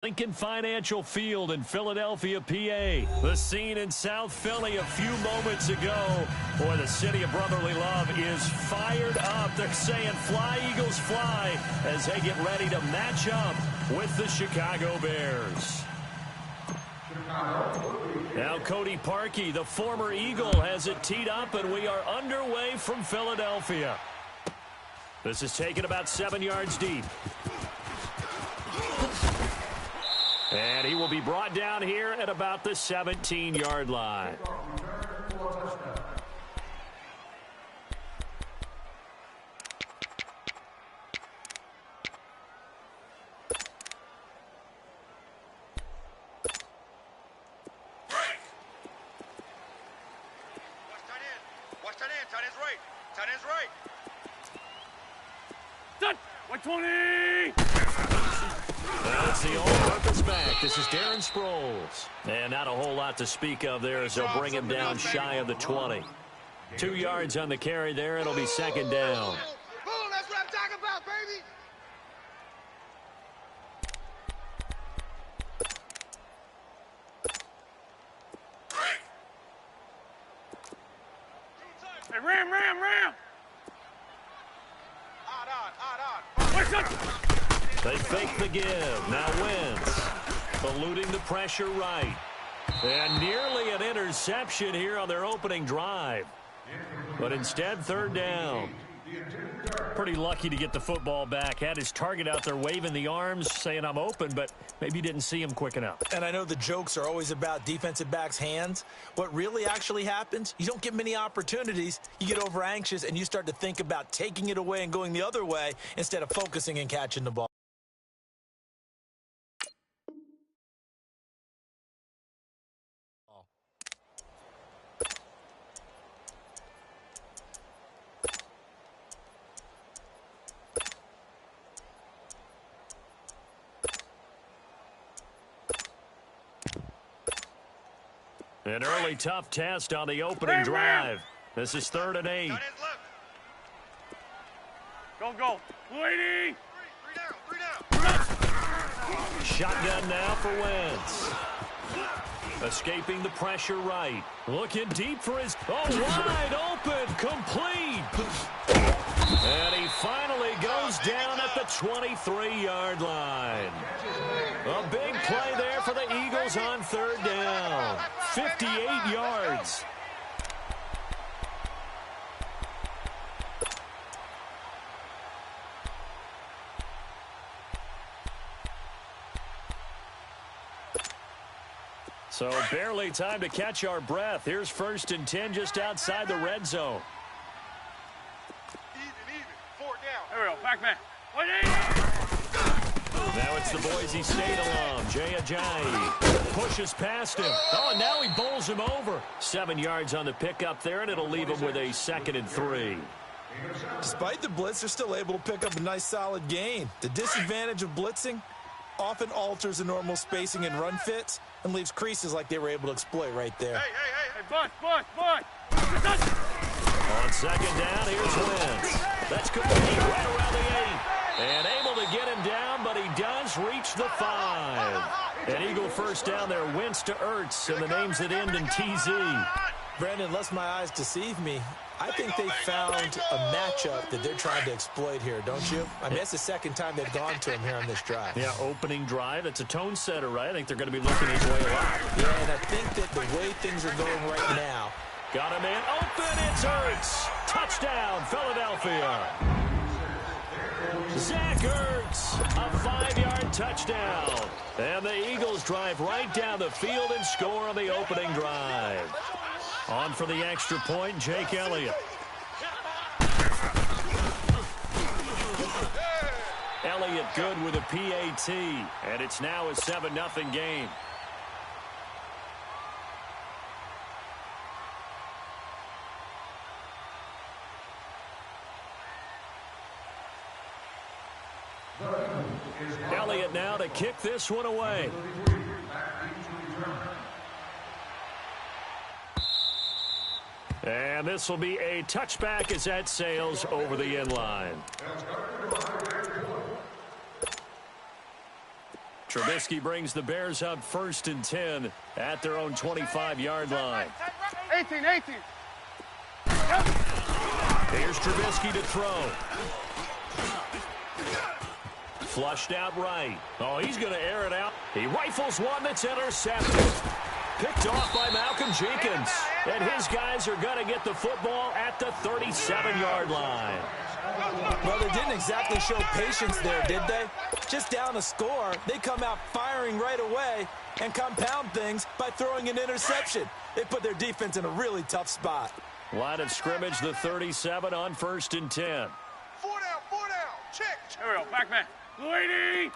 Lincoln Financial Field in Philadelphia, PA. The scene in South Philly a few moments ago. Boy, the city of brotherly love is fired up. They're saying, fly, Eagles, fly, as they get ready to match up with the Chicago Bears. Now Cody Parkey, the former Eagle, has it teed up, and we are underway from Philadelphia. This is taken about 7 yards deep. And he will be brought down here at about the 17-yard line. Watch tight end. Tight end's right. Tight end's right. Done. 120. That's the all-purpose back. This is Darren Sproles. And not a whole lot to speak of there as they'll bring him down shy of the 20. 2 yards on the carry there. It'll be second down. Boom, that's what I'm talking about, baby. Hey, ram. What's up? They fake the give. Now Wentz eluding the pressure right. And nearly an interception here on their opening drive. But instead, third down. Pretty lucky to get the football back. Had his target out there waving the arms, saying I'm open, but maybe didn't see him quick enough. And I know the jokes are always about defensive backs' hands. What really actually happens, you don't get many opportunities. You get over anxious, and you start to think about taking it away and going the other way instead of focusing and catching the ball. An early tough test on the opening drive. This is 3rd and 8. Tight end's left. Go. Lady. Three down. Shotgun now for Wentz. Escaping the pressure right. Looking deep for his... wide open. Complete. And he finally goes down at the 23-yard line. A big play there for the Eagles on 3rd down. 58 yards. So barely time to catch our breath. Here's 1st and 10 just outside the red zone. Even. 4 down. There we go. Back man. Lady. Now it's the Boise State alum, Jay Ajayi. Pushes past him. Oh, and now he bowls him over. 7 yards on the pickup there, and it'll leave him with a 2nd and 3. Despite the blitz, they're still able to pick up a nice, solid gain. The disadvantage of blitzing often alters the normal spacing and run fits and leaves creases like they were able to exploit right there. Hey. Hey, Bud. On 2nd down, here's Wentz. That's complete right around the 8. And able to get him down, but he does reach the 5. An Eagle first down there, Wentz to Ertz, and the names that end in TZ. Brandon, unless my eyes deceive me, I think they found a matchup that they're trying to exploit here, don't you? I mean, that's the 2nd time they've gone to him here on this drive. Yeah, opening drive. It's a tone setter, right? I think they're going to be looking his way a lot. Yeah, and I think that the way things are going right now. Got a man open. It's Ertz. Touchdown, Philadelphia. Zach Ertz, a 5-yard touchdown. And the Eagles drive right down the field and score on the opening drive. On for the extra point, Jake Elliott. Elliott good with a PAT, and it's now a 7-0 game. Elliott now to kick this one away. And this will be a touchback as that sails over the end line. Trubisky brings the Bears up 1st and 10 at their own 25-yard line. 18. Here's Trubisky to throw. Flushed out right. Oh, he's going to air it out. He rifles one that's intercepted. Picked off by Malcolm Jenkins. And his guys are going to get the football at the 37-yard line. Well, they didn't exactly show patience there, did they? Just down a score, they come out firing right away and compound things by throwing an interception. They put their defense in a really tough spot. Line of scrimmage, the 37 on 1st and 10. 4 down. Check. Here we go. Back man. Waiting.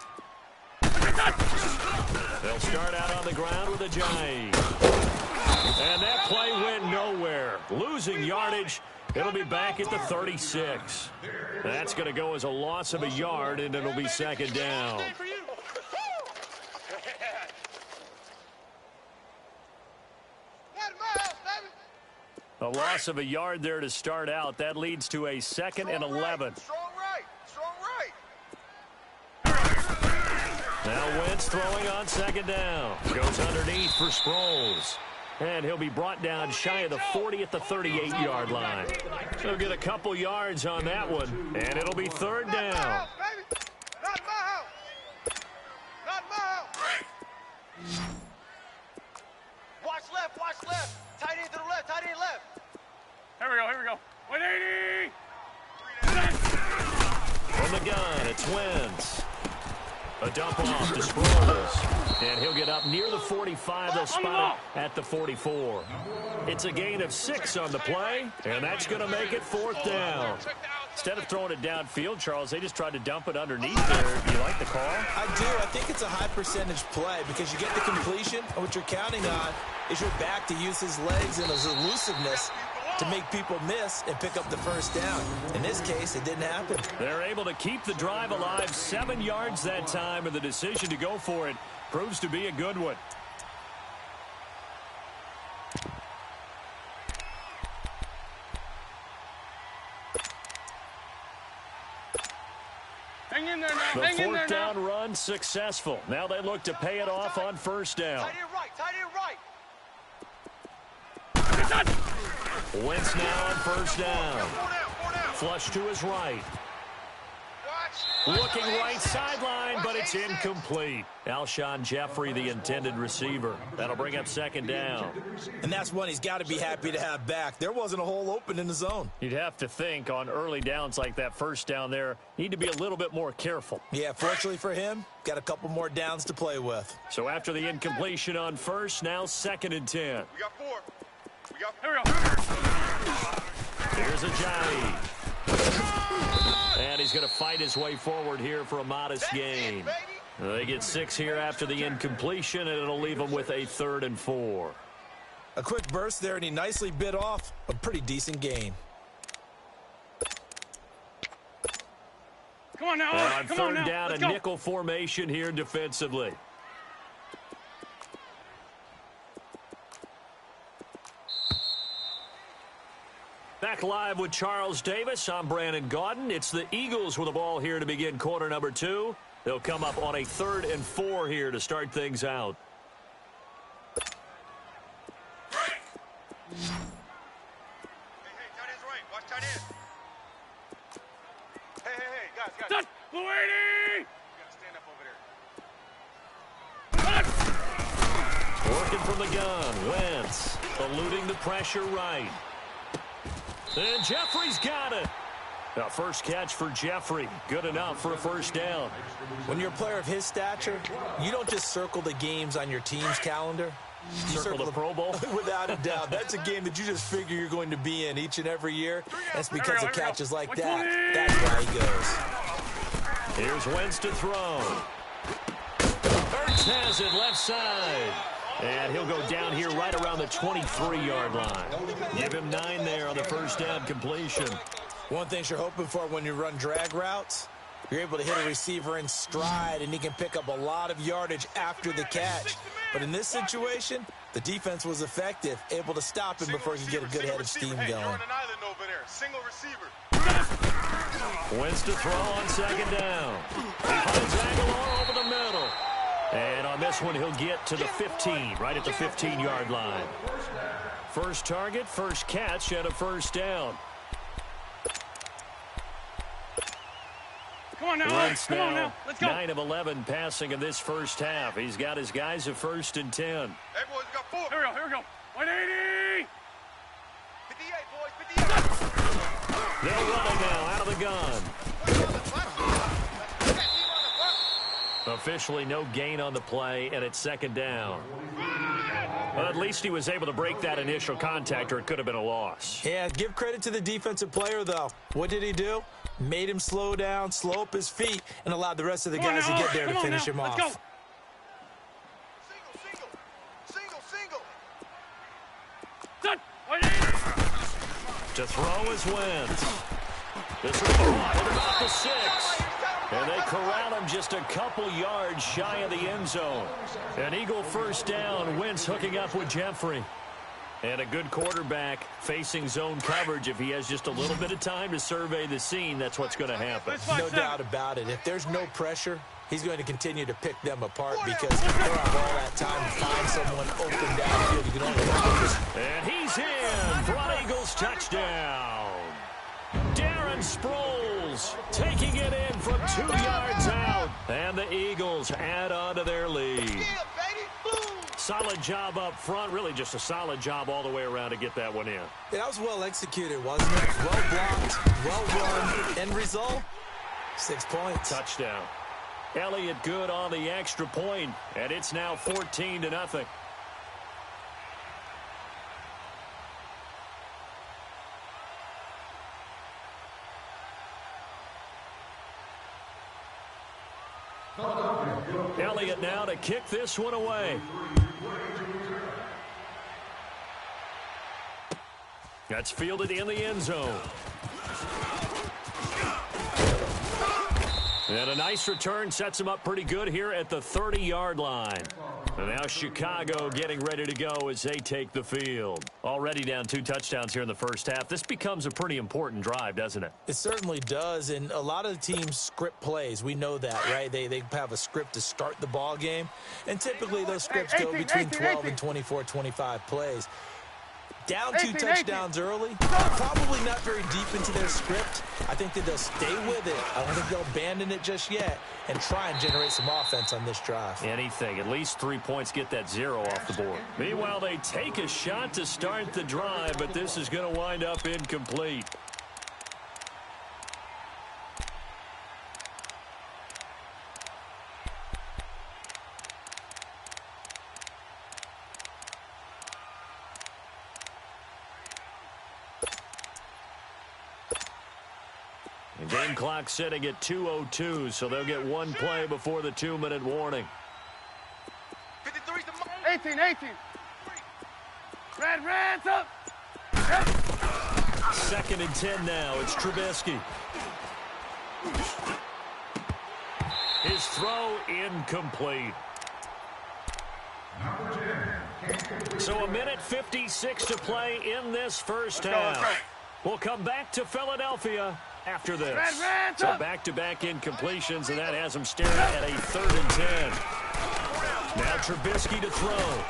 They'll start out on the ground with a jive. And that play went nowhere. Losing yardage. It'll be back at the 36. That's going to go as a loss of a yard, and it'll be 2nd down. A loss of a yard there to start out. That leads to a 2nd and 11. Strong right. Now Wentz throwing on 2nd down. Goes underneath for Sproles. And he'll be brought down shy of the 40 at the 38-yard line. He'll get a couple yards on that one, and it'll be 3rd down. Not my house. Watch left. Tight end to the left. Here we go. 180. From the gun, it's Wentz. A dump off to Sproles. And he'll get up near the 45. They'll spot it at the 44. It's a gain of 6 on the play, and that's going to make it 4th down. Instead of throwing it downfield, Charles, they just tried to dump it underneath there. Do you like the call? I do. I think it's a high percentage play because you get the completion, and what you're counting on is your back to use his legs and his elusiveness to make people miss and pick up the 1st down. In this case, it didn't happen. They're able to keep the drive alive, 7 yards that time, and the decision to go for it proves to be a good one. Hang in there now. The Hang in there 4th now. down run successful. Now they look to pay it off on 1st down. Tight end right. Wentz now on 1st down. 4 down. Flush to his right. Watch. Looking right sideline, but it's incomplete. Alshon Jeffrey, the intended receiver. That'll bring up 2nd down. And that's one he's got to be happy to have back. There wasn't a hole open in the zone. You'd have to think on early downs like that 1st down there, need to be a little bit more careful. Yeah, fortunately for him, got a couple more downs to play with. So after the incompletion on 1st, now 2nd and 10. We got 4. Here we go. Here's a Johnny. And he's going to fight his way forward here for a modest gain. They get 6 here after the incompletion, and it'll leave them with a 3rd and 4. A quick burst there, and he nicely bit off a pretty decent gain. Come on now. On Come on 3rd now. down, a Let's go. nickel formation here defensively. Back live with Charles Davis. I'm Brandon Gaudin. It's the Eagles with the ball here to begin quarter number 2. They'll come up on a 3rd and 4 here to start things out. Hey, tight end's right. Watch tight end. Hey, guys. Touch. Waiting. You gotta stand up over there. Working from the gun. Wentz eluding the pressure right. And Jeffrey's got it. The first catch for Jeffrey. Good enough for a 1st down. When you're a player of his stature, you don't just circle the games on your team's calendar. You Circle the Pro Bowl. Without a doubt. That's a game that you just figure you're going to be in each and every year. That's because of catches like that. That's why he goes. Here's Wentz to throw. Ertz has it left side. And he'll go down here right around the 23-yard line. Give him 9 there on the 1st down completion. One thing you're hoping for when you run drag routes, you're able to hit a receiver in stride, and he can pick up a lot of yardage after the catch. But in this situation, the defense was effective, able to stop him before he could get a good head of steam going. You're on an island over there. Single receiver. Wentz to throw on 2nd down. He finds Aguilar over the middle. And on this one, he'll get to the 15, right at the 15-yard line. First target, first catch, and a first down. Come on now, Wentz come on now. Let's go. 9 of 11 passing in this first half. He's got his guys at 1st and 10. Hey, boys, we got 4. Here we go. 180. 58, boys, 58. They're running now out of the gun. Officially no gain on the play, and it's 2nd down. Well, at least he was able to break that initial contact, or it could have been a loss. Yeah, give credit to the defensive player, though. What did he do? Made him slow down, slow up his feet, and allowed the rest of the guys to get there to finish him off. Let's go. Single. Set. 180. To throw is Wentz. This will be at about the 6. And they corral him just a couple yards shy of the end zone. An Eagle first down. Wentz hooking up with Jeffrey. And a good quarterback facing zone coverage. If he has just a little bit of time to survey the scene, that's what's going to happen. No doubt about it. If there's no pressure, he's going to continue to pick them apart because he'll have all that time to find someone open downfield. You can only focus. And he's in for an Eagles touchdown. Darren Sproles taking it in from 2 yards out. And the Eagles add on to their lead. Solid job up front. Really just a solid job all the way around to get that one in. Yeah, that was well executed, wasn't it? Well blocked, well run. End result, 6 points. Touchdown. Elliott good on the extra point, and it's now 14-0. Elliott now to kick this one away. That's fielded in the end zone. And a nice return sets him up pretty good here at the 30-yard line. And now Chicago getting ready to go as they take the field. Already down 2 touchdowns here in the first half. This becomes a pretty important drive, doesn't it? It certainly does, and a lot of the teams script plays. We know that, right? They have a script to start the ball game, and typically those scripts go between 12 and 24, 25 plays. Down 2 touchdowns early, probably not very deep into their script. I think that they'll stay with it. I don't think they'll abandon it just yet and try and generate some offense on this drive. Anything. At least 3 points, get that 0 off the board. Meanwhile, they take a shot to start the drive, but this is going to wind up incomplete. The game clock sitting at 2:02, so they'll get 1 play before the 2-minute warning. 18. Red's up. 2nd and 10 now. It's Trubisky. His throw incomplete. So 1:56 to play in this first half. We'll come back to Philadelphia after this. So back-to-back incompletions, and that has them staring at a 3rd and 10. Now Trubisky to throw.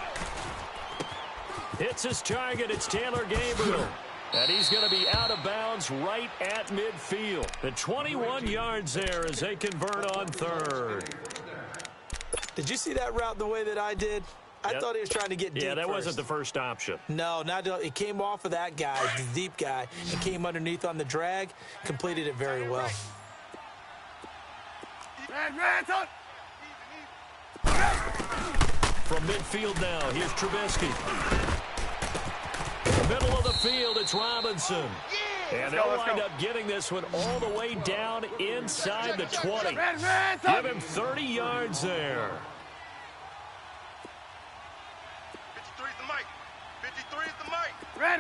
Hits his target. It's Taylor Gabriel. And he's going to be out of bounds right at midfield. The 21 yards there as they convert on 3rd. Did you see that route the way that I did? I thought he was trying to get deep. Yeah, that wasn't the first option. No, it came off of that guy, the deep guy, and came underneath on the drag, completed it very well. Red's up. From midfield now, here's Trubisky. Middle of the field, it's Robinson. And they'll wind up getting this one all the way down inside the 20. Give him 30 yards there. 53 is the mic.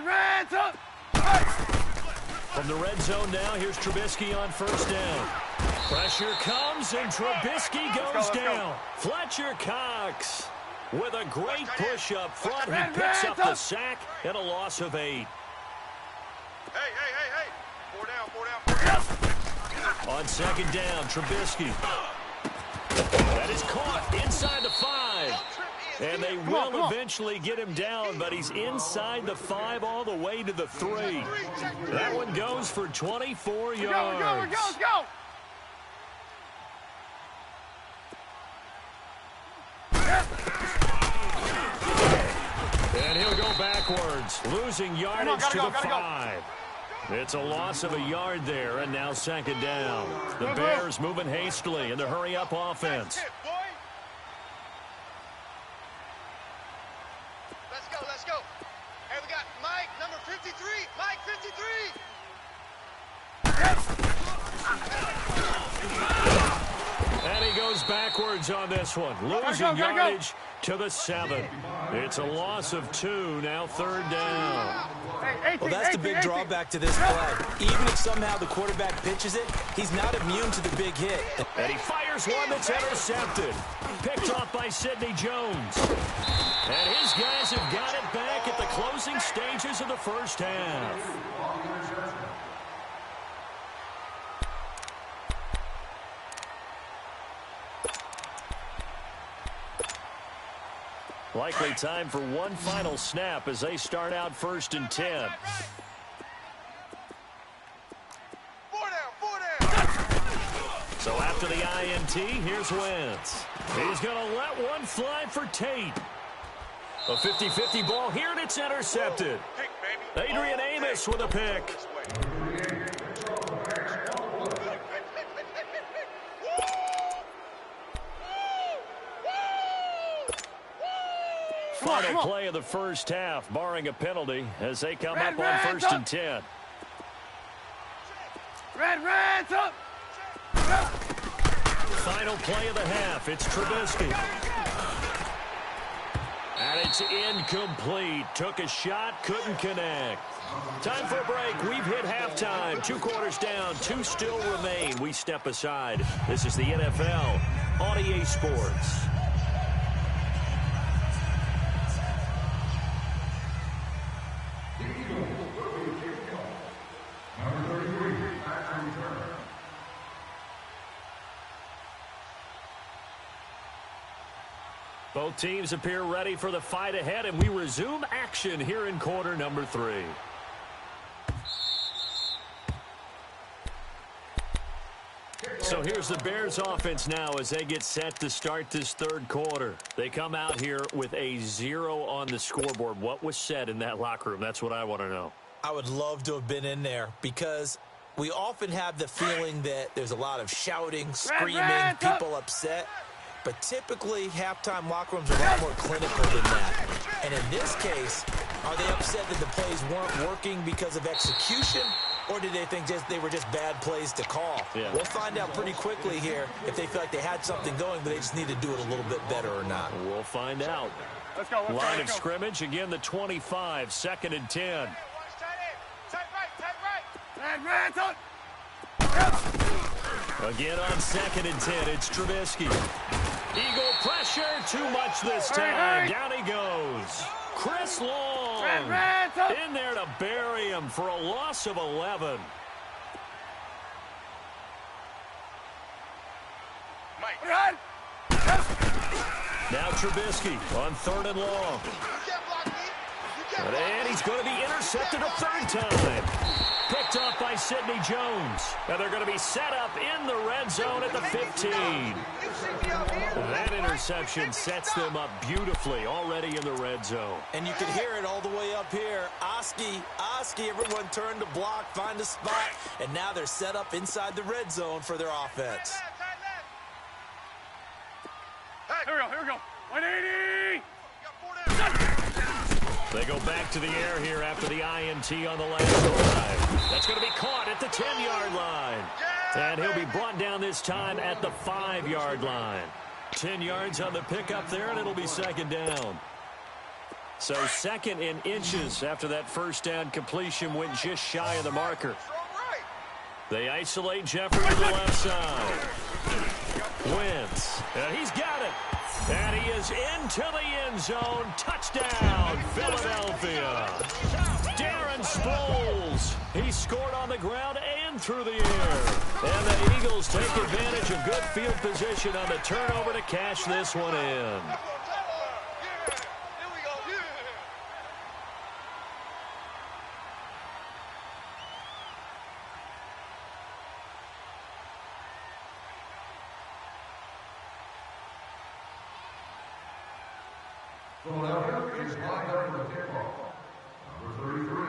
Red's up. From the red zone now, here's Trubisky on 1st down. Pressure comes, and Trubisky goes down. Fletcher Cox with a great push up front. He picks up the sack and a loss of 8. Hey. 4 down. On 2nd down, Trubisky. That is caught inside the 5. And they will eventually get him down, but he's inside the 5 all the way to the 3. That one goes for 24 yards. Let's go. And he'll go backwards, losing yardage to the 5. It's a loss of a yard there, and now second down. The Bears moving hastily in the hurry-up offense. Let's go. Hey, we got Mike, number 53. Mike, 53. And he goes backwards on this one, losing yardage to the 7. It's a loss of 2, now third down. Well, that's the big drawback to this play. Even if somehow the quarterback pitches it, he's not immune to the big hit. And he fires one that's intercepted. Picked off by Sidney Jones. And his guys have got it back at the closing stages of the first half. Likely time for one final snap as they start out 1st and 10. 4 down. So after the INT, here's Wentz. He's going to let one fly for Tate. A 50-50 ball here, and it's intercepted. Adrian Amos with a pick. Final play of the first half, barring a penalty, as they come up on 1st and 10. Reds up. Final play of the half, it's Trubisky. And it's incomplete. Took a shot, couldn't connect. Time for a break. We've hit halftime. 2 quarters down, 2 still remain. We step aside. This is the NFL on EA Sports. Both teams appear ready for the fight ahead, and we resume action here in quarter number 3. So here's the Bears offense now as they get set to start this third quarter. They come out here with a 0 on the scoreboard. What was said in that locker room? That's what I want to know. I would love to have been in there because we often have the feeling that there's a lot of shouting, screaming, people upset. But typically, halftime locker rooms are a lot more clinical than that. And in this case, are they upset that the plays weren't working because of execution, or did they think they were just bad plays to call? Yeah. We'll find out pretty quickly here if they feel like they had something going, but they just need to do it a little bit better or not. We'll find out. Let's go. Line of scrimmage, again the 25, 2nd and 10. Tight right. Reds up. Again on 2nd and 10, it's Trubisky. Eagle pressure, too much this time. Down he goes. Chris Long in there to bury him for a loss of 11. Mike. Now Trubisky on 3rd and long. You can't block me. And he's going to be intercepted a 3rd time. Picked off by Sidney Jones. And they're going to be set up in the red zone at the 15. That interception sets them up beautifully already in the red zone. And you can hear it all the way up here. Oski, everyone turned to block, find a spot, and now they're set up inside the red zone for their offense. Here we go. 180. They go back to the air here after the INT on the last drive. That's going to be caught at the 10-yard line. And he'll be brought down this time at the 5-yard line. 10 yards on the pickup there, and it'll be 2nd down. So 2nd in inches after that first down completion went just shy of the marker. They isolate Jeffrey to the left side. Wentz. And he's got it. And he is into the end zone. Touchdown, Philadelphia. Darren Sproles scores. He scored on the ground and through the air. And the Eagles take advantage of good field position on the turnover to cash this one in.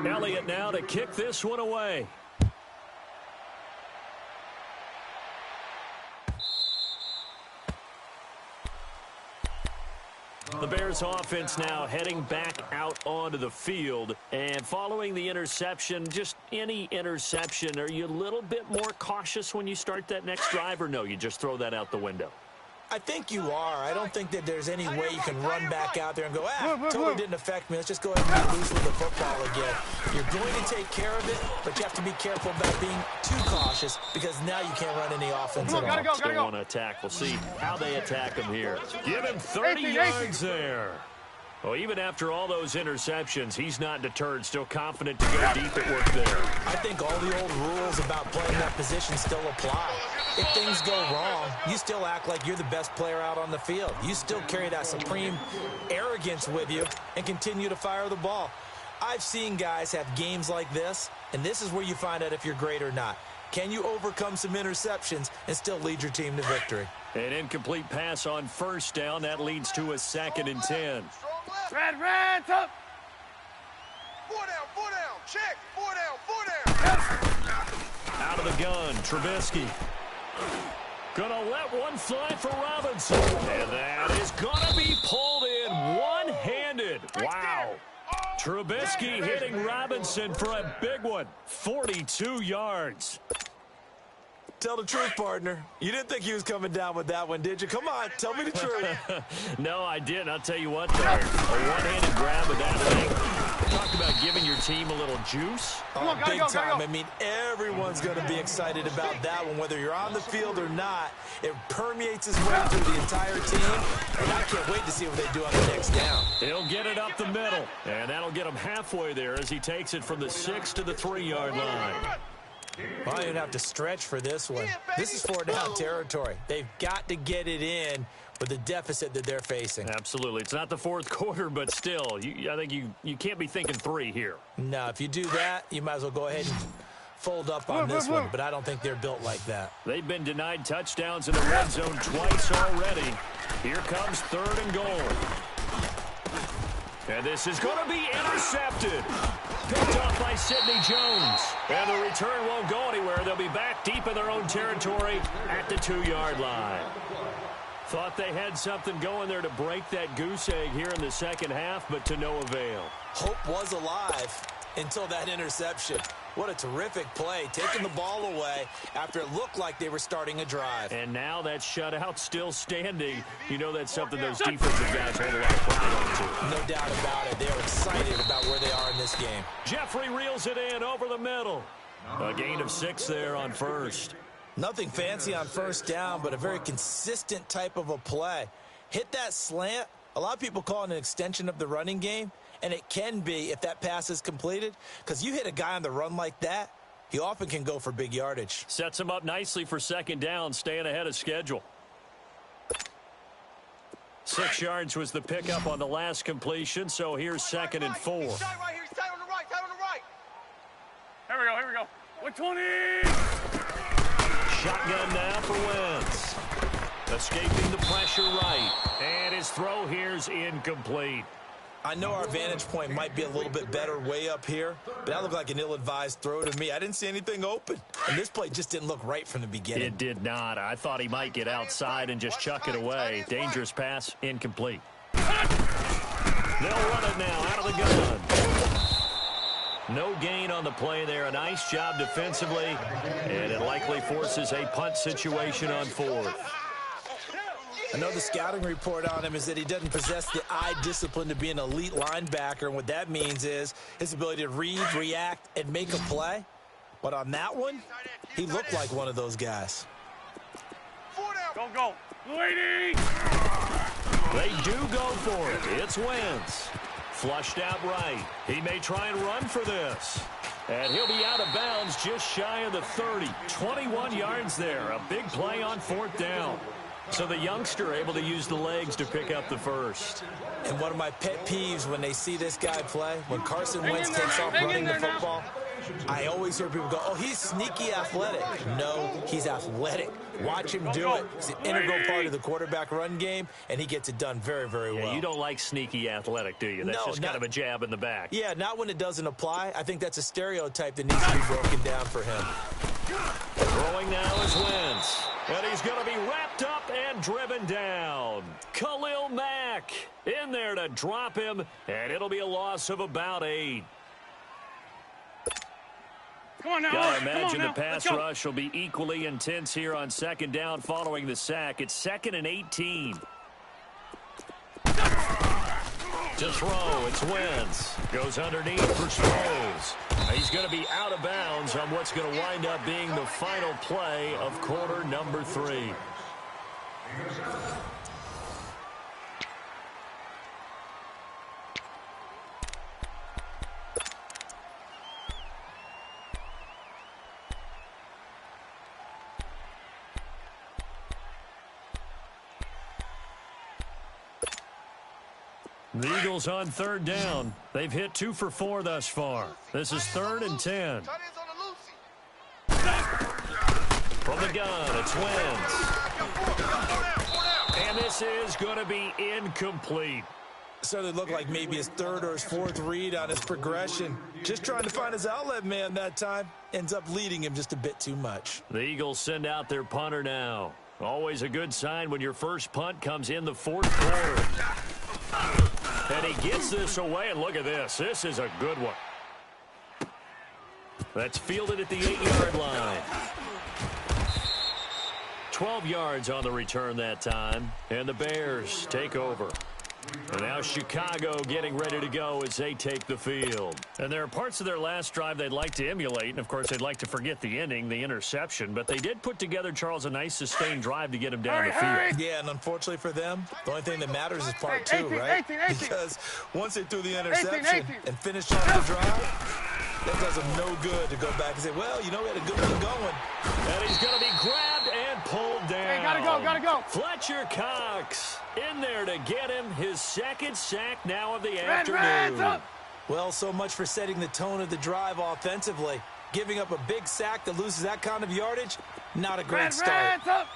Elliott now to kick this one away. The Bears offense now heading back out onto the field. And following the interception, just any interception, are you a little bit more cautious when you start that next drive, or no, you just throw that out the window? I think you are. I don't think that there's any way you can run back out there and go, totally didn't affect me. Let's just go ahead and get loose with the football again. You're going to take care of it, but you have to be careful about being too cautious because now you can't run any offense at all. Still want to attack. We'll see how they attack him here. Give him 30 yards there. Well, even after all those interceptions, he's not deterred, still confident to go deep at work there. I think all the old rules about playing that position still apply. If things go wrong, you still act like you're the best player out on the field. You still carry that supreme arrogance with you and continue to fire the ball. I've seen guys have games like this, and this is where you find out if you're great or not. Can you overcome some interceptions and still lead your team to victory? An incomplete pass on first down. That leads to a 2nd and 10. Reds up. 4 down, check. 4 down. Out of the gun, Trubisky. Gonna let one fly for Robinson. And that is gonna be pulled in one-handed. Wow. Trubisky hitting Robinson for a big one. 42 yards. Tell the truth, partner. You didn't think he was coming down with that one, did you? Come on, tell me the truth. No, I didn't. I'll tell you what, there. A one-handed grab with that thing. Talk about giving your team a little juice. Oh, big time. I mean, everyone's going to be excited about that one, whether you're on the field or not. It permeates his way through the entire team, and I can't wait to see what they do on the next down. He'll get it up the middle, and that'll get him halfway there as he takes it from the 6 to the 3-yard line. Well, you don't have to stretch for this one. This is 4-down territory. They've got to get it in with the deficit that they're facing. Absolutely. It's not the fourth quarter, but still, I think you can't be thinking 3 here. No, if you do that, you might as well go ahead and fold up on this one, but I don't think they're built like that. They've been denied touchdowns in the red zone twice already. Here comes 3rd and goal. And this is going to be intercepted. Picked off by Sidney Jones. And the return won't go anywhere. They'll be back deep in their own territory at the 2-yard line. Thought they had something going there to break that goose egg here in the second half, but to no avail. Hope was alive until that interception. What a terrific play, taking the ball away after it looked like they were starting a drive. And now that shutout still standing. You know that's something those defensive guys hold a lot of pride on, too. No doubt about it. They're excited about where they are in this game. Jeffrey reels it in over the middle. A gain of 6 there on first. Nothing fancy on first down, but a very consistent type of a play. Hit that slant. A lot of people call it an extension of the running game. And it can be if that pass is completed, because you hit a guy on the run like that, he often can go for big yardage. Sets him up nicely for 2nd down, staying ahead of schedule. 6 yards was the pickup on the last completion, so here's 2nd and 4. He's tight right here. He's tight on the right. Tight on the right. Here we go. 120. Shotgun now for Wentz. Escaping the pressure right. And his throw here's incomplete. I know our vantage point might be a little bit better way up here, but that looked like an ill-advised throw to me. I didn't see anything open, and this play just didn't look right from the beginning. It did not. I thought he might get outside and just chuck it away. Dangerous pass, incomplete. They'll run it now out of the gun. No gain on the play there. A nice job defensively, and it likely forces a punt situation on 4th. I know the scouting report on him is that he doesn't possess the eye discipline to be an elite linebacker, and what that means is his ability to read, react, and make a play. But on that one, he looked like one of those guys. Go. Lady! They do go for it. It's Wentz. Flushed out right. He may try and run for this. And he'll be out of bounds just shy of the 30. 21 yards there. A big play on 4th down. So the youngster able to use the legs to pick up the first. And one of my pet peeves when they see this guy play, when Carson Wentz takes off running the football, I always hear people go, oh, he's sneaky athletic. No, he's athletic. Watch him do it. He's an integral part of the quarterback run game, and he gets it done very, very well. You don't like sneaky athletic, do you? That's just kind of a jab in the back. Yeah, not when it doesn't apply. I think that's a stereotype that needs to be broken down for him. Throwing now is Wentz. And he's going to be wrapped up and driven down. Khalil Mack in there to drop him, and it'll be a loss of about 8. Come on now. Gotta imagine the pass rush will be equally intense here on 2nd down following the sack. It's 2nd and 18. To throw, it's Wentz. Goes underneath for Sproles. He's going to be out of bounds on what's going to wind up being the final play of quarter number 3. The Eagles on 3rd down. They've hit 2 for 4 thus far. This is 3rd and 10. From the gun, it's Wentz. And this is going to be incomplete. Certainly looked like maybe his 3rd or his 4th read on his progression. Just trying to find his outlet man that time. Ends up leading him just a bit too much. The Eagles send out their punter now. Always a good sign when your first punt comes in the 4th quarter. And he gets this away, and look at this. This is a good one. That's fielded at the 8-yard line. 12 yards on the return that time, and the Bears take over. And now Chicago getting ready to go as they take the field. And there are parts of their last drive they'd like to emulate, and of course they'd like to forget the inning, the interception, but they did put together, Charles, a nice sustained drive to get him down the field. Yeah, and unfortunately for them, the only thing that matters is part 2, right? Because once they threw the interception and finished off the drive, that does them no good to go back and say, well, you know, we had a good one going. And he's going to be grabbed and pulled down. Hey, gotta go. Fletcher Cox in there to get him his 2nd sack now of the afternoon. Well, so much for setting the tone of the drive offensively. Giving up a big sack that loses that kind of yardage, not a great start. Now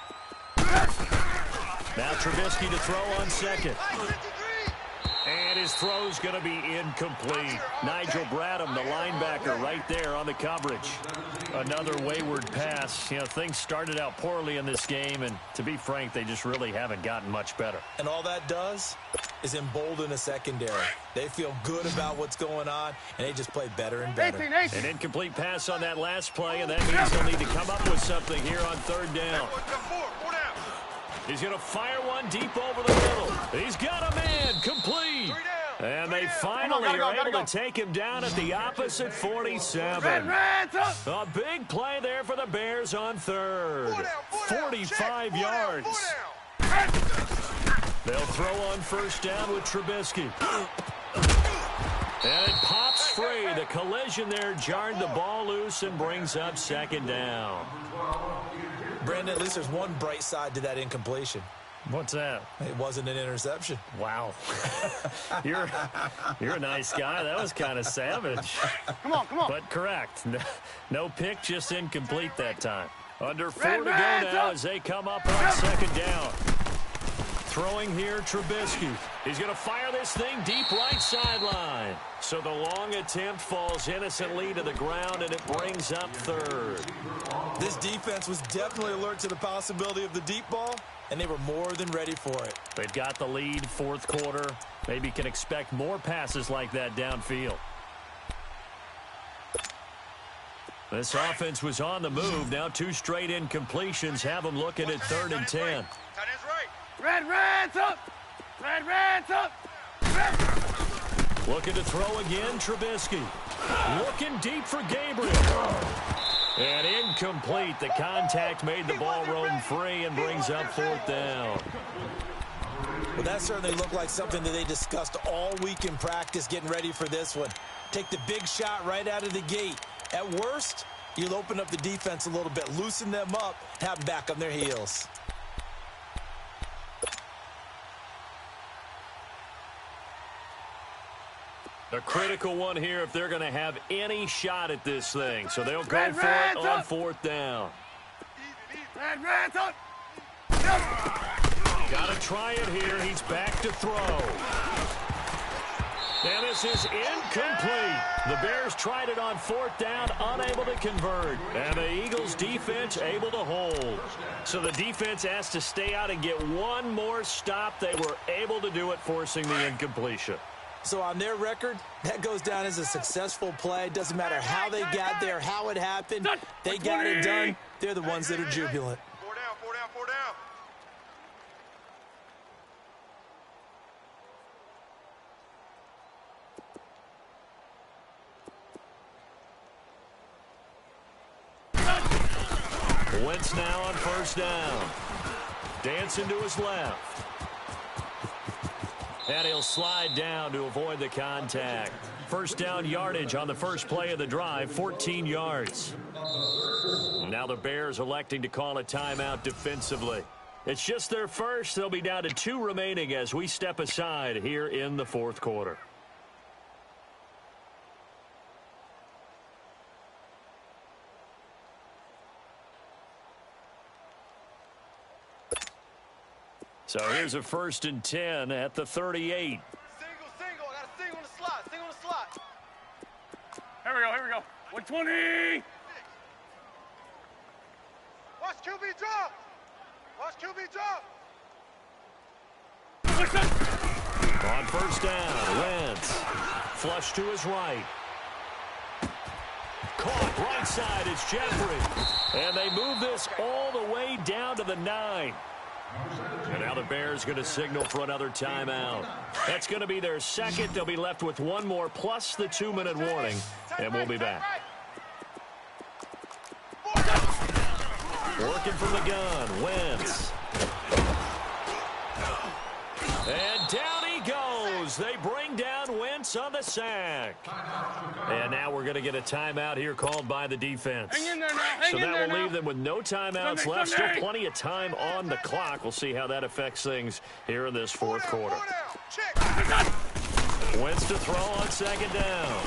Trubisky to throw on 2nd. And his throw's going to be incomplete. Nigel Bradham, the linebacker, right there on the coverage. Another wayward pass. You know, things started out poorly in this game, and to be frank, they just really haven't gotten much better. And all that does is embolden a secondary. They feel good about what's going on, and they just play better and better. An incomplete pass on that last play, and that means they'll need to come up with something here on 3rd down. He's going to fire one deep over the middle. He's got a man, complete. And they finally are able to take him down at the opposite 47. A big play there for the Bears on 3rd. 45 yards. They'll throw on 1st down with Trubisky. And it pops free. The collision there jarred the ball loose and brings up 2nd down. Brandon, at least there's one bright side to that incompletion. What's that? It wasn't an interception. Wow. You're a nice guy. That was kind of savage. Come on. But correct. No pick, just incomplete that time. Under 4 to go now as they come up on 2nd down. Throwing here, Trubisky. He's going to fire this thing deep right sideline. So the long attempt falls innocently to the ground, and it brings up 3rd. This defense was definitely alert to the possibility of the deep ball, and they were more than ready for it. They've got the lead, 4th quarter. Maybe can expect more passes like that downfield. This offense was on the move. Now 2 straight incompletions have them looking at 3rd and 10. Red's up. Looking to throw again, Trubisky. Looking deep for Gabriel. And incomplete. The contact made the ball roam free and brings up 4th down. Well, that certainly looked like something that they discussed all week in practice getting ready for this one. Take the big shot right out of the gate. At worst, you'll open up the defense a little bit, loosen them up, have them back on their heels. A critical one here if they're going to have any shot at this thing. So they'll go for it on fourth down. Red, up. Got to try it here. He's back to throw. And this is incomplete. The Bears tried it on fourth down, unable to convert. And the Eagles' defense able to hold. So the defense has to stay out and get one more stop. They were able to do it, forcing the incompletion. So on their record, that goes down as a successful play. Doesn't matter how they got there, how it happened. They got it done. They're the ones that are jubilant. 4 down, 4 down, 4 down. Wentz now on first down. Dancing to his left. And he'll slide down to avoid the contact. First down yardage on the first play of the drive, 14 yards. Now the Bears electing to call a timeout defensively. It's just their first. They'll be down to 2 remaining as we step aside here in the fourth quarter. So here's a 1st and 10 at the 38. Single. I got a single in the slot. Single in the slot. Here we go. 120. Watch QB drop. On first down, Wentz. Flush to his right. Caught right side, it's Jeffrey. And they move this all the way down to the 9. And now the Bears going to signal for another timeout. That's going to be their second. They'll be left with one more plus the 2-minute warning. And we'll be back. Working from the gun, Wentz. And down he goes. They bring down Wentz on the sack. And now we're going to get a timeout here called by the defense. Hang in there now. So that will leave them with no timeouts left. Still plenty of time on the clock. We'll see how that affects things here in this fourth quarter. Wentz to throw on second down.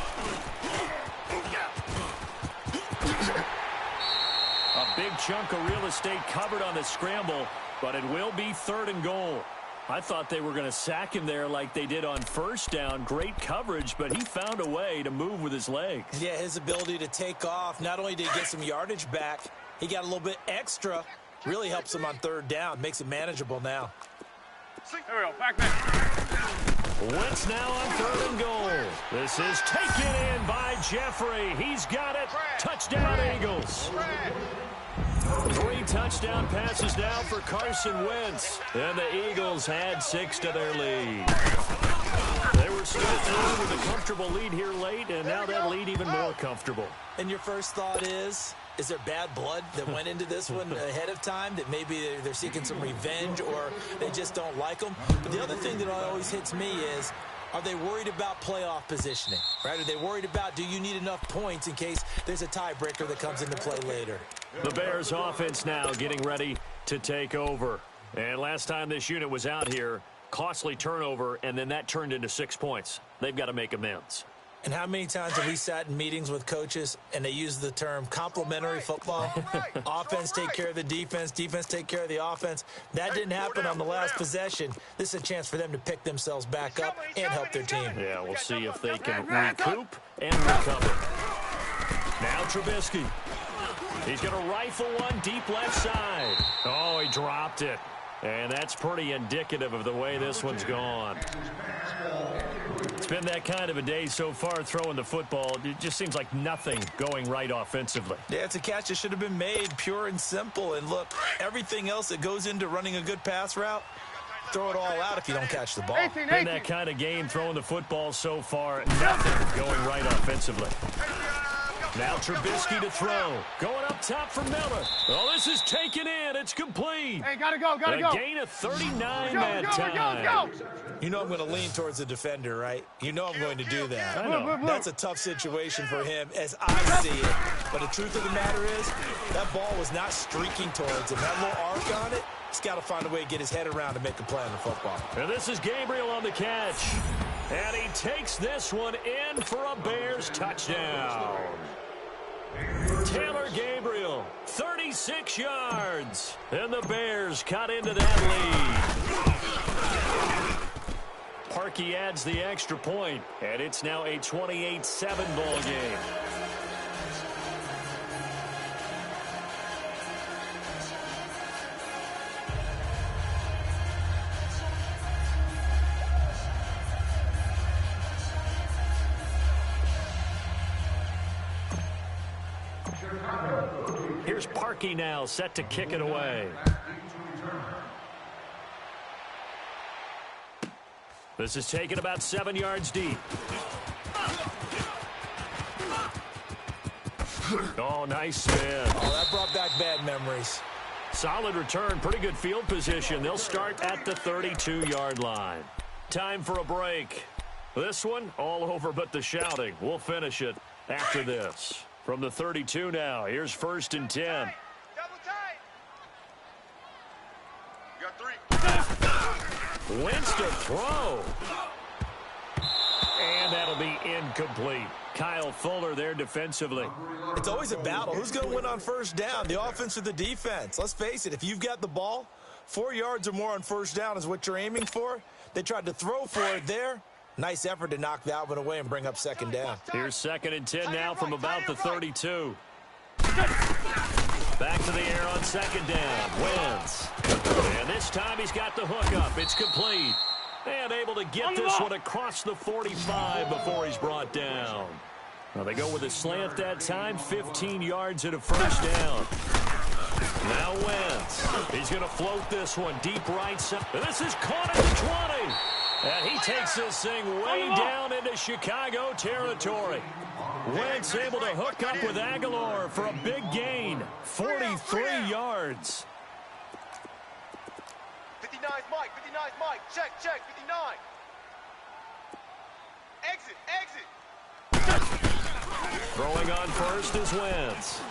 A big chunk of real estate covered on the scramble, but it will be 3rd and goal. I thought they were going to sack him there like they did on first down. Great coverage, but he found a way to move with his legs. Yeah, his ability to take off, not only did he get some yardage back, he got a little bit extra. Really helps him on 3rd down, makes it manageable now. Here we go, back there. Wentz now on 3rd and goal. This is taken in by Jeffrey. He's got it. Touchdown, Eagles. 3 touchdown passes now for Carson Wentz. And the Eagles had 6 to their lead. They were still through with a comfortable lead here late, and now that lead even more comfortable. And your first thought is there bad blood that went into this one ahead of time, that maybe they're seeking some revenge or they just don't like them? But the other thing that always hits me is, are they worried about playoff positioning, right? Are they worried about, do you need enough points in case there's a tiebreaker that comes into play later? The Bears offense now getting ready to take over. And last time this unit was out here, costly turnover, and then that turned into 6 points. They've got to make amends. And how many times have we sat in meetings with coaches and they use the term complementary football? Offense take care of the defense, defense take care of the offense. That didn't happen on the last possession. This is a chance for them to pick themselves back up and help their team. Yeah, we'll see if they can recoup and recover. Now Trubisky. He's going to rifle one deep left side. Oh, he dropped it. And that's pretty indicative of the way this one's gone. It's been that kind of a day so far throwing the football. It just seems like nothing going right offensively. Yeah, it's a catch that should have been made, pure and simple. And look, everything else that goes into running a good pass route, throw it all out if you don't catch the ball. 18. In that kind of game, throwing the football so far, nothing going right offensively. Now Trubisky to throw. Going up top for Miller. Oh, this is taken in. It's complete. Hey, gotta go. A gain of 39 that time. Go. You know I'm going to lean towards the defender, right? You know I'm going to do that. I know. That's a tough situation for him as I see it. But the truth of the matter is, that ball was not streaking towards him. That little arc on it, he's got to find a way to get his head around to make a play on the football. And this is Gabriel on the catch. And he takes this one in for a Bears touchdown. Taylor Gabriel, 36 yards. And the Bears cut into that lead. Parkey adds the extra point, and it's now a 28-7 ball game. Here's Parkey now, set to kick it away. This is taken about 7 yards deep. Oh, nice spin. Oh, that brought back bad memories. Solid return, pretty good field position. They'll start at the 32-yard line. Time for a break. This one, all over but the shouting. We'll finish it after this. From the 32 now, here's 1st and 10. Double tight. You got 3. Wentz to throw. And that'll be incomplete. Kyle Fuller there defensively. It's always a battle. Who's going to win on first down, the offense or the defense? Let's face it, if you've got the ball, 4 yards or more on first down is what you're aiming for. They tried to throw for it there. Nice effort to knock that one away and bring up 2nd down. Here's 2nd and 10 now from about the 32. Back to the air on 2nd down. Wentz. And this time he's got the hook up. It's complete. And able to get this one across the 45 before he's brought down. Well, they go with a slant that time. 15 yards and a first down. Now Wentz. He's going to float this one deep right side. This is caught at the 20. And he takes this thing way down into Chicago territory. Wentz able to hook up with Aguilar for a big gain. 43 yards. 59's Mike. 59's Mike. Check. 59. Exit. Throwing on first is Wentz.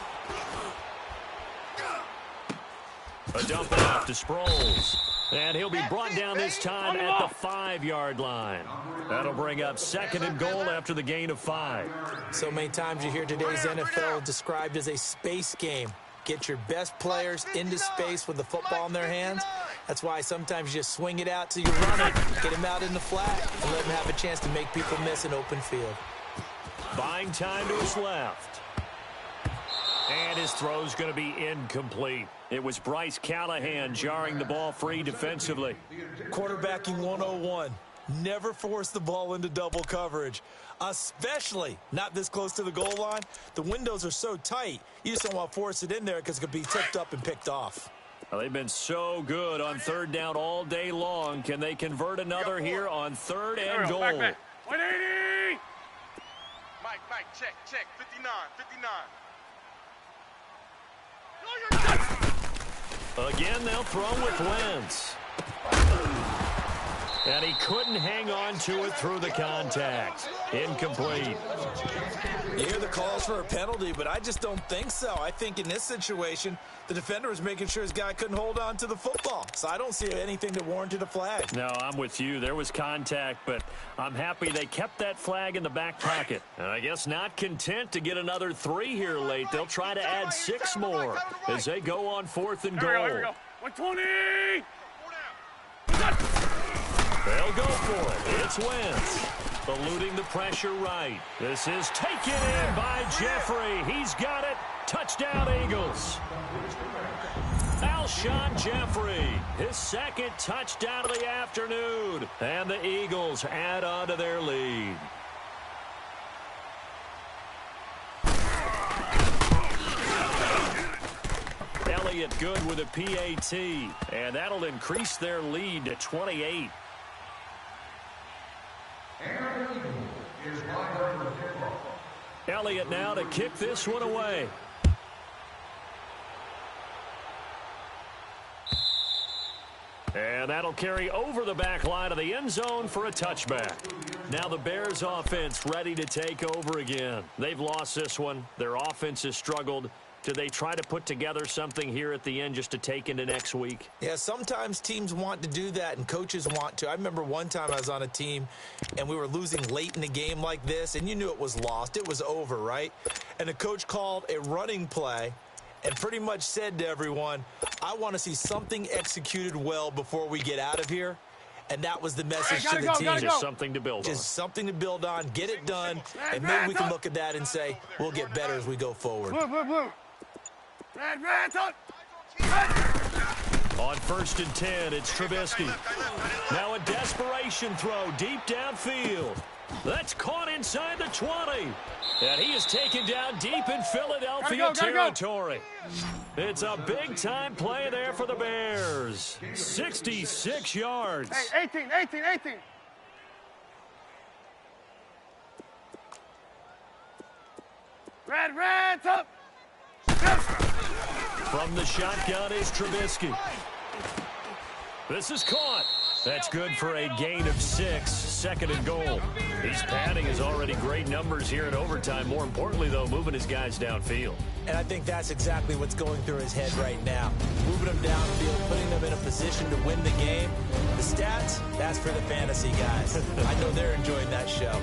A dump off to Sproles. And he'll be brought down this time at the 5-yard line. That'll bring up 2nd and goal after the gain of 5. So many times you hear today's NFL described as a space game. Get your best players into space with the football in their hands. That's why sometimes you just swing it out till you run it, get them out in the flat, and let them have a chance to make people miss an open field. Buying time to his left. And his throw's going to be incomplete. It was Bryce Callahan jarring the ball free defensively. Quarterbacking 101. Never force the ball into double coverage, especially not this close to the goal line. The windows are so tight, you just don't want to force it in there because it could be tipped up and picked off. Well, they've been so good on 3rd down all day long. Can they convert another here on 3rd and goal? Back. 180! Mike, check. 59. Again, they'll throw with Wentz. And he couldn't hang on to it through the contact. Incomplete. You hear the calls for a penalty, but I just don't think so. I think in this situation, the defender was making sure his guy couldn't hold on to the football. So I don't see anything that warranted a flag. No, I'm with you. There was contact, but I'm happy they kept that flag in the back pocket. And I guess not content to get another 3 here late. They'll try to add 6 more as they go on 4th and goal. Here we go. 120! They'll go for it. It's Wentz. Eluding the pressure right. This is taken in by Jeffrey. He's got it. Touchdown, Eagles. Alshon Jeffrey, his 2nd touchdown of the afternoon. And the Eagles add on to their lead. Elliott good with a PAT. And that'll increase their lead to 28. Elliott now to kick this one away. And that'll carry over the back line of the end zone for a touchback. Now the Bears offense ready to take over again. They've lost this one. Their offense has struggled. Do they try to put together something here at the end just to take into next week? Yeah, sometimes teams want to do that and coaches want to. I remember one time I was on a team and we were losing late in the game like this, and you knew it was lost. It was over, right? And the coach called a running play and pretty much said to everyone, I want to see something executed well before we get out of here. And that was the message to the team. Just something to build on. Just something to build on, get it done, and maybe we can look at that and say, we'll get better as we go forward. Blue. Red, on. On 1st and 10, it's Trubisky. Now a desperation throw deep downfield. That's caught inside the 20. And he is taken down deep in Philadelphia territory. It's a big-time play there for the Bears. 66 yards. Hey, 18. Red, up. From the shotgun is Trubisky. This is caught. That's good for a gain of 6, 2nd and goal. He's padding his already great numbers here in overtime. More importantly, though, moving his guys downfield. And I think that's exactly what's going through his head right now. Moving them downfield, putting them in a position to win the game. The stats, that's for the fantasy guys. I know they're enjoying that show.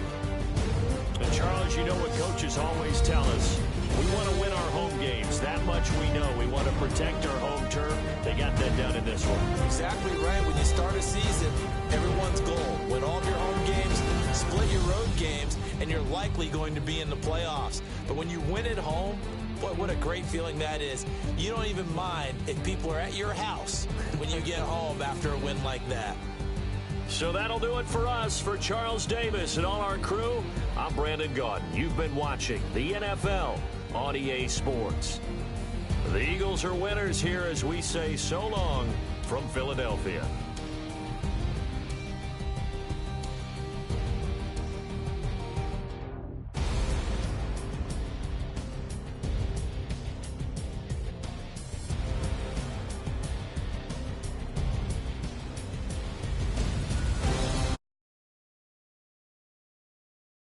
And Charles, you know what coaches always tell us. We want to win our home games. That much we know. We want to protect our home turf. They got that done in this one. Exactly right. When you start a season, everyone's goal. Win all of your home games, split your road games, and you're likely going to be in the playoffs. But when you win at home, boy, what a great feeling that is. You don't even mind if people are at your house when you get home after a win like that. So that'll do it for us. For Charles Davis and all our crew, I'm Brandon Gaudin. You've been watching the NFL on EA Sports. The Eagles are winners here as we say so long from Philadelphia.